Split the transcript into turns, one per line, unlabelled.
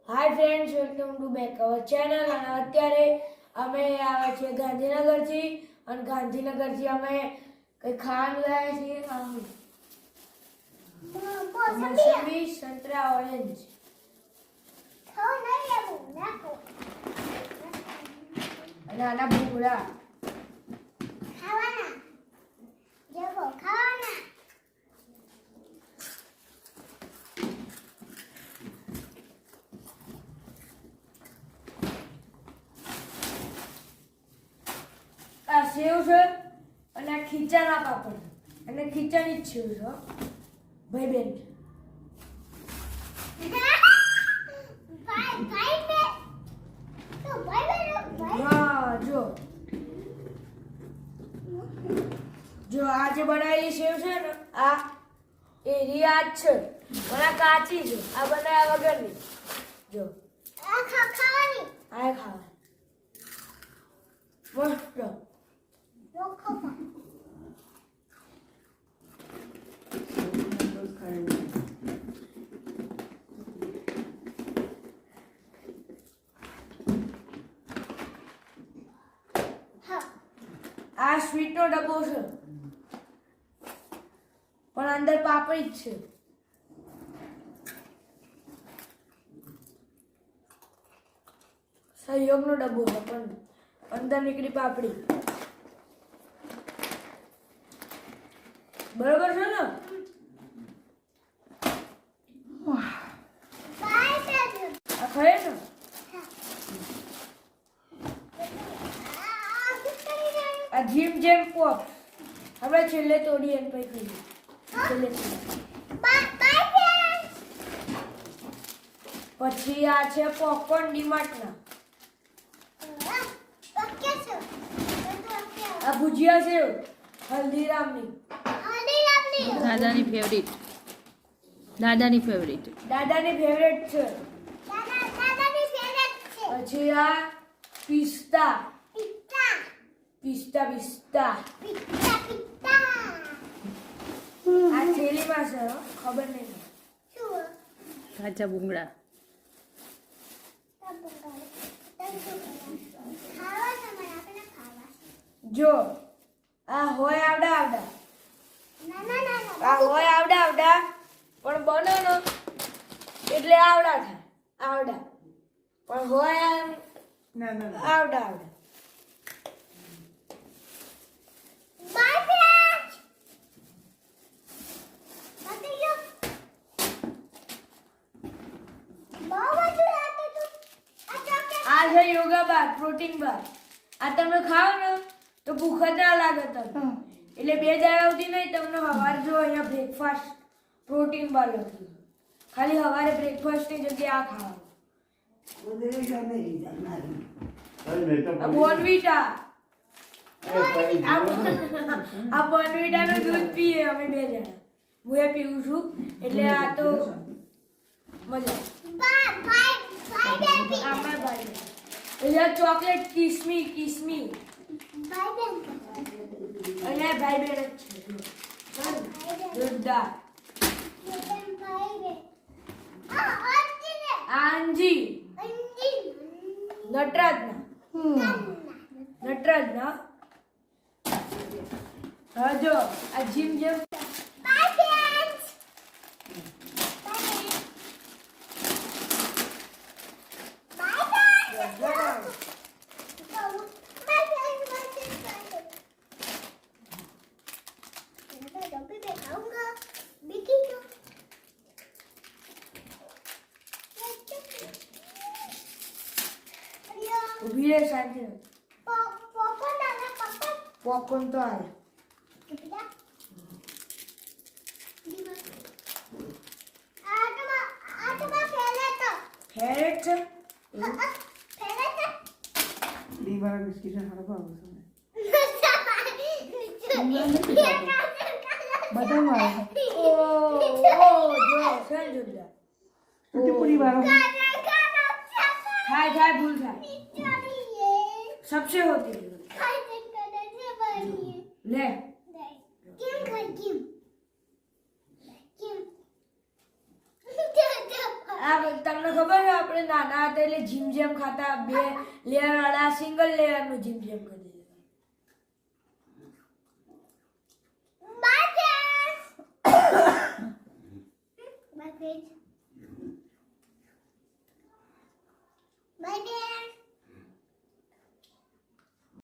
Hi friends, welcome to back our channel. અને અત્યારે અમે આવે છે ગાંધીનગરથી, અને ગાંધીનગરથી અમે કંઈ ખાવાનું લાવ્યા છીએ. મોસંબી, સંતરા, ઓરેન્જ. અને આના ભૂંગળા
ખાવાના. જવો ખાવાના.
આ સેવ છે અને આ ખીચાના પાપડ અને ખીચાની જ સેવ છે ભાઈ બેન. હા, જો આ જે બનાવેલી સેવ છે ને, આ એરી આ જ છે, પણ આ કાચી છે. આ બનાવ્યા વગરની. જો
આ ખાવાની.
આ ખાવા મસ્ત. આ સ્વીટનો ડબ્બો છે, પણ અંદર પાપડી જ છે. સહયોગનો ડબ્બો છે, પણ અંદર નીકળી પાપડી. બરોબર છે ને? આ ખરે ને? આ જીમ જેમ પોપ આપણે છેલ્લે તોડીએ અને પછી ખાઈએ. પછી આ છે પોપકોર્ન ડીમાર્ટના. આ ભુજિયા છે હલ્દીરામની.
દાદાની ફેવરિટ. દાદાની ફેવરિટ.
દાદાની ફેવરેટ છે. પછી આ પિસ્તા. પિસ્તા પિસ્તા આ થેલીમાં છે, ખબર નહીં.
કાચા ભૂંગળા.
જો આ હોય આવડા આવડા. આ હોય આવડા આવડા, પણ બને ને એટલે આવડા થાય. આવડા પણ હોય આવડા આવડા. આ છે યોગા બાર, પ્રોટીન બાર. આ તમે ખાઓ ને તો ભૂખ જ ના લાગે તમને. એટલે 2 દાડા સુધી નહીં, તમને સવારે જો અહીંયા બ્રેકફાસ્ટ પ્રોટીન બાર લખ્યું. ખાલી સવારે બ્રેકફાસ્ટની જગ્યાએ આ ખાવાનું. બોર્નવિટા. આ બોર્નવિટાનું દૂધ પીએ અમે 2 જણા. હું એ પીવું છું, એટલે આ તો મજા. એટલે ચોકલેટ કિસમી કિસમી. અને ભાઈ બેન જ છે જોરદાર. આંજી નટરાજના. હા, જો આ જીમ જેમ. ઉભી રહે શાંતિ. પોપકોર્ન તો આવે. ફેવરેટ છે.
દીવાળા બિસ્કિટ હારો ભાવ છે. બધા મારે.
જો સંજુદા
તો પૂરી વાળો
થાય ભૂલ થાય. सबसे होती है ले તમને ખબર છે આપણે નાના હતા એટલે જીમ જેમ ખાતા 2 લેયર વાળા સિંગલ લેયર નું જીમ જેમ કરી દીધું